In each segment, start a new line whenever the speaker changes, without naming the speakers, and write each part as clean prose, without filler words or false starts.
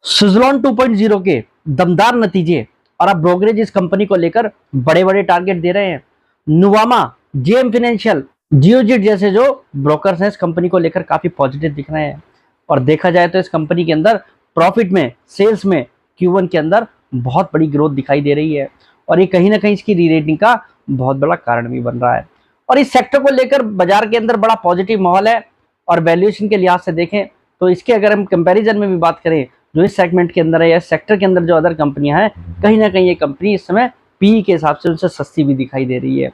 सुज़लॉन 2.0 के दमदार नतीजे और अब ब्रोकरेज इस कंपनी को लेकर बड़े बड़े टारगेट दे रहे हैं। नुवामा, जेएम फाइनेंशियल, जियोजिट जैसे जो ब्रोकर्स हैं इस कंपनी को लेकर काफी पॉजिटिव दिख रहे हैं। और देखा जाए तो इस कंपनी के अंदर प्रॉफिट में, सेल्स में Q1 के अंदर बहुत बड़ी ग्रोथ दिखाई दे रही है और ये कहीं ना कहीं इसकी री रेटिंग का बहुत बड़ा कारण भी बन रहा है। और इस सेक्टर को लेकर बाजार के अंदर बड़ा पॉजिटिव माहौल है। और वैल्यूएशन के लिहाज से देखें तो इसके अगर हम कंपैरिजन में भी बात करें, जो इस सेगमेंट के अंदर है या सेक्टर के अंदर जो अदर कंपनियां हैं, कहीं ना कहीं ये कंपनी इस समय पी के हिसाब से उनसे सस्ती भी दिखाई दे रही है।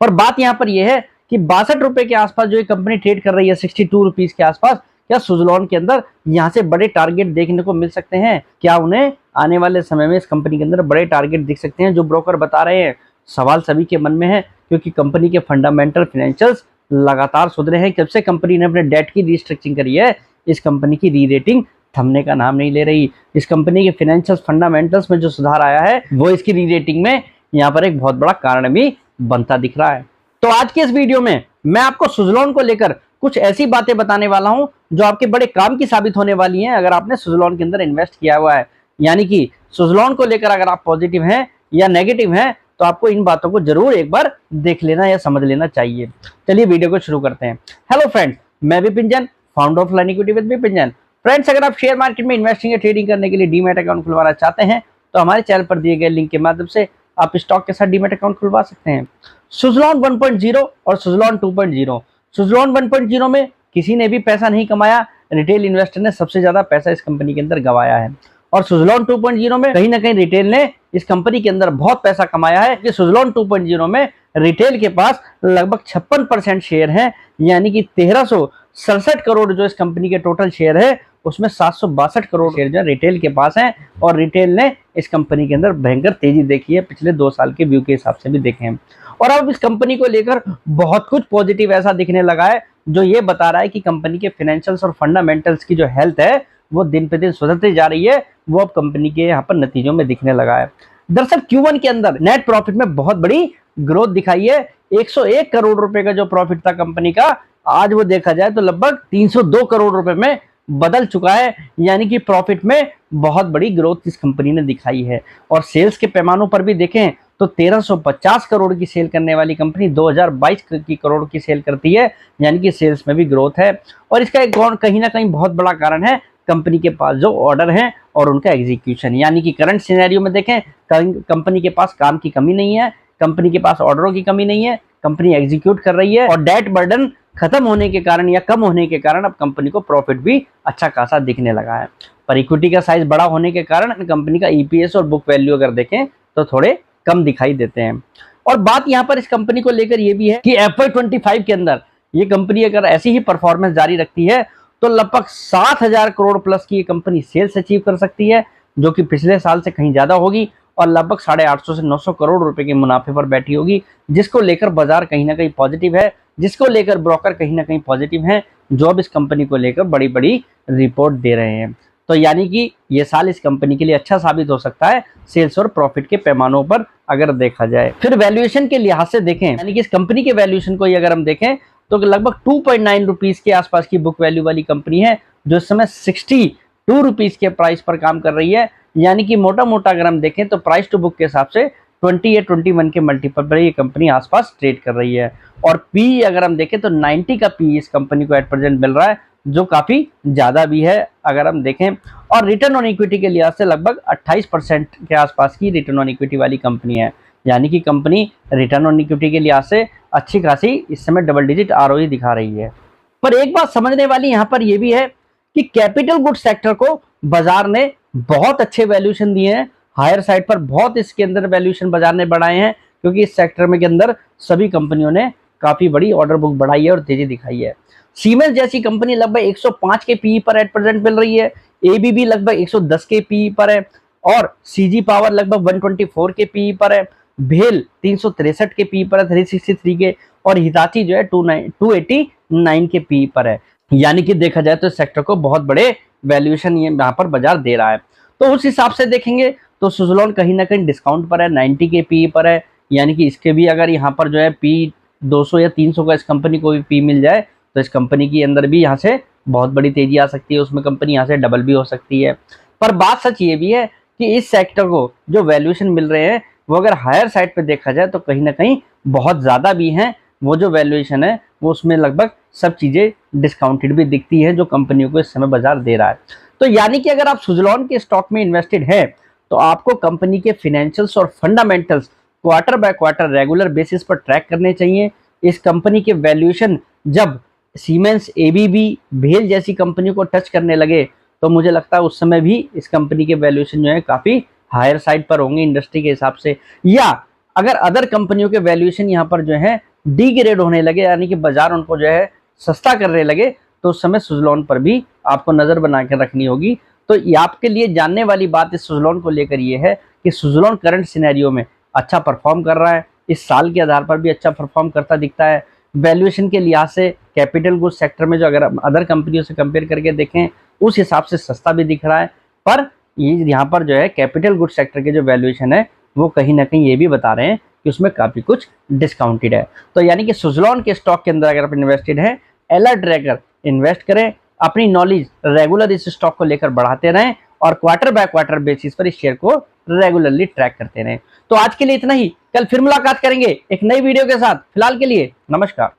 पर बात यहाँ पर यह है कि 62 रुपए के आसपास जो ये कंपनी ट्रेड कर रही है, 62 रुपीज के आसपास, क्या सुज़लॉन के अंदर यहाँ से बड़े टारगेट देखने को मिल सकते हैं? क्या उन्हें आने वाले समय में इस कंपनी के अंदर बड़े टारगेट दिख सकते हैं जो ब्रोकर बता रहे हैं? सवाल सभी के मन में है, क्योंकि कंपनी के फंडामेंटल फाइनेंशियल्स लगातार सुधरे हैं। जब से कंपनी ने अपने डेट की रिस्ट्रक्चरिंग करी है, इस कंपनी की री रेटिंग थमने का नाम नहीं ले रही। इस कंपनी के फाइनेंशियल फंडामेंटल्स में जो सुधार आया है, वो इसकी री रेटिंग में यहाँ पर एक बहुत बड़ा कारण भी बनता दिख रहा है। तो आज के इस वीडियो में मैं आपको सुज़लॉन को लेकर कुछ ऐसी बातें बताने वाला हूं जो आपके बड़े काम की साबित होने वाली हैं अगर आपने सुज़लॉन के अंदर इन्वेस्ट किया हुआ है। यानी कि सुज़लॉन को लेकर अगर आप पॉजिटिव हैं या नेगेटिव हैं, तो आपको इन बातों को जरूर एक बार देख लेना या समझ लेना चाहिए। चलिए वीडियो को शुरू करते हैं। हेलो फ्रेंड्स, मैं Vipin Jain, founder of learn equity with Vipin Jain. Friends, अगर आप शेयर मार्केट में इन्वेस्टिंग या ट्रेडिंग करने के लिए डीमैट अकाउंट खुलवाना चाहते हैं, तो हमारे चैनल पर दिए गए लिंक के माध्यम से आप स्टॉक के साथ डीमैट अकाउंट खुलवा सकते हैं। सुज़लॉन 1.0 और सुज़लॉन 2.0। सुज़लॉन 1.0 में किसी ने भी पैसा नहीं कमाया, रिटेल इन्वेस्टर ने सबसे ज्यादा पैसा इस कंपनी के अंदर गंवाया है। और सुज़लॉन 2.0 में कहीं ना कहीं रिटेल ने इस कंपनी के अंदर बहुत पैसा कमाया है कि सुज़लॉन 2.0 में रिटेल के पास लगभग 56% शेयर हैं। यानी कि 1367 करोड़ जो इस कंपनी के टोटल शेयर है, उसमें 762 करोड़ शेयर जो रिटेल के पास हैं। और रिटेल ने इस कंपनी के अंदर भयंकर तेजी देखी है, पिछले 2 साल के व्यू के हिसाब से भी देखें। और अब इस कंपनी को लेकर बहुत कुछ पॉजिटिव ऐसा दिखने लगा है जो ये बता रहा है कि कंपनी के फाइनेंशियल्स और फंडामेंटल्स की जो हेल्थ है, वो दिन पे दिन सुधरती जा रही है। वो अब कंपनी के यहाँ पर नतीजों में दिखने लगा है। दरअसल Q1 के अंदर नेट प्रॉफिट में बहुत बड़ी ग्रोथ दिखाई है। 101 करोड़ रुपए का जो प्रॉफिट था कंपनी का, आज वो देखा जाए तो लगभग 302 करोड़ रुपए में बदल चुका है। यानी कि प्रॉफिट में बहुत बड़ी ग्रोथ इस कंपनी ने दिखाई है। और सेल्स के पैमानों पर भी देखें तो 1350 करोड़ की सेल करने वाली कंपनी 2022 की करोड़ की सेल करती है। यानी कि सेल्स में भी ग्रोथ है। और इसका एक कहीं ना कहीं बहुत बड़ा कारण है कंपनी के पास जो ऑर्डर हैं और उनका एग्जीक्यूशन। यानी कि करंट सिनेरियो में देखें, कंपनी के पास काम की कमी नहीं है, कंपनी के पास ऑर्डरों की कमी नहीं है, कंपनी एग्जीक्यूट कर रही है। और डेट बर्डन खत्म होने के कारण या कम होने के कारण अब कंपनी को प्रॉफिट भी अच्छा खासा दिखने लगा है। पर इक्विटी का साइज बड़ा होने के कारण कंपनी का ईपीएस और बुक वैल्यू अगर देखें तो थोड़े कम दिखाई देते हैं। और बात यहाँ पर इस कंपनी को लेकर ये भी है कि FY25 के अंदर ये कंपनी अगर ऐसी ही परफॉर्मेंस जारी रखती है तो लगभग 7,000 करोड़ प्लस की ये कंपनी सेल्स अचीव कर सकती है, जो कि पिछले साल से कहीं ज्यादा होगी। और लगभग 850 से 900 करोड़ रुपए के मुनाफे पर बैठी होगी, जिसको लेकर बाजार कहीं ना कहीं पॉजिटिव है, जिसको लेकर ब्रोकर कहीं ना कहीं पॉजिटिव हैं, जो अब इस कंपनी को लेकर बड़ी बड़ी रिपोर्ट दे रहे हैं। तो यानी कि ये साल इस कंपनी के लिए अच्छा साबित हो सकता है सेल्स और प्रॉफिट के पैमानों पर अगर देखा जाए। फिर वैल्यूएशन के लिहाज से देखें, यानी कि इस कंपनी के वैल्यूएशन को अगर हम देखें तो लगभग 2.9 रुपीज के आसपास की बुक वैल्यू वाली कंपनी है, जो इस समय 62 रुपीज के प्राइस पर काम कर रही है। यानी कि मोटा मोटा अगर हम देखें तो प्राइस टू बुक के हिसाब से 20 या 21 के मल्टीपल पर ये कंपनी आसपास ट्रेड कर रही है। और पी अगर हम देखें तो 90 का पी इस कंपनी को एट प्रेजेंट मिल रहा है, जो काफी ज्यादा भी है अगर हम देखें। और रिटर्न ऑन इक्विटी के लिहाज से लगभग 28% के आसपास की रिटर्न ऑन इक्विटी वाली कंपनी है। यानी कि कंपनी रिटर्न ऑन इक्विटी के लिहाज से अच्छी खासी इस समय डबल डिजिट आरओई दिखा रही है। पर एक बात समझने वाली यहाँ पर यह भी है कि कैपिटल गुड्स सेक्टर को बाजार ने बहुत अच्छे वैल्यूएशन दिए हैं, हायर साइड पर बहुत इसके अंदर वैल्यूएशन बाजार ने बढ़ाए हैं, क्योंकि इस सेक्टर में के अंदर सभी कंपनियों ने काफी बड़ी ऑर्डर बुक बढ़ाई है और तेजी दिखाई है। सीमेंस जैसी कंपनी लगभग 105 के पीई पर एट प्रेजेंट मिल रही है, एबीबी लगभग 110 के पीई पर है, और सीजी पावर लगभग 124 के पीई पर है, भेल 363 के पी पर है 363 के, और हिताची जो है 289 के पी पर है। यानी कि देखा जाए तो सेक्टर को बहुत बड़े वैल्यूएशन ये यहाँ पर बाजार दे रहा है। तो उस हिसाब से देखेंगे तो सुज़लॉन कहीं ना कहीं डिस्काउंट पर है, 90 के पी पर है। यानी कि इसके भी अगर यहाँ पर जो है पी 200 या 300 का इस कंपनी को भी पी मिल जाए तो इस कंपनी के अंदर भी यहाँ से बहुत बड़ी तेजी आ सकती है, उसमें कंपनी यहाँ से डबल भी हो सकती है। पर बात सच ये भी है कि इस सेक्टर को जो वैल्यूएशन मिल रहे हैं वो अगर हायर साइड पे देखा जाए तो कहीं ना कहीं बहुत ज़्यादा भी हैं। वो जो वैल्यूएशन है वो उसमें लगभग सब चीज़ें डिस्काउंटेड भी दिखती है जो कंपनियों को इस समय बाजार दे रहा है। तो यानी कि अगर आप सुज़लॉन के स्टॉक में इन्वेस्टेड हैं तो आपको कंपनी के फाइनेंशियल्स और fundamentals quarter by quarter regular basis पर ट्रैक करने चाहिए। इस कंपनी के वैल्यूएशन जब सीमेंस, एबीबी, भेल जैसी कंपनी को टच करने लगे तो मुझे लगता है उस समय भी इस कंपनी के वैल्यूएशन जो है काफ़ी हायर साइड पर होंगे इंडस्ट्री के हिसाब से। या अगर अदर कंपनियों के वैल्यूएशन यहाँ पर जो है डिग्रेड होने लगे, यानी कि बाजार उनको जो है सस्ता करने लगे, तो उस समय सुज़लॉन पर भी आपको नज़र बना के रखनी होगी। तो ये आपके लिए जानने वाली बात इस सुज़लॉन को लेकर ये है कि सुज़लॉन करंट सिनेरियो में अच्छा परफॉर्म कर रहा है, इस साल के आधार पर भी अच्छा परफॉर्म करता दिखता है। वैल्यूएशन के लिहाज से कैपिटल गुड्स सेक्टर में जो अगर अदर कंपनियों से कंपेयर करके देखें उस हिसाब से सस्ता भी दिख रहा है। पर ये यहाँ पर जो है कैपिटल गुड्स सेक्टर के जो वैल्यूएशन है वो कहीं ना कहीं ये भी बता रहे हैं कि उसमें काफ़ी कुछ डिस्काउंटेड है। तो यानी कि सुज़लॉन के स्टॉक के अंदर अगर आप इन्वेस्टेड हैं, अलर्ट रहकर इन्वेस्ट करें, अपनी नॉलेज रेगुलर इस स्टॉक को लेकर बढ़ाते रहें और क्वार्टर बाय क्वार्टर बेसिस पर इस शेयर को रेगुलरली ट्रैक करते रहें। तो आज के लिए इतना ही, कल फिर मुलाकात करेंगे एक नई वीडियो के साथ। फिलहाल के लिए नमस्कार।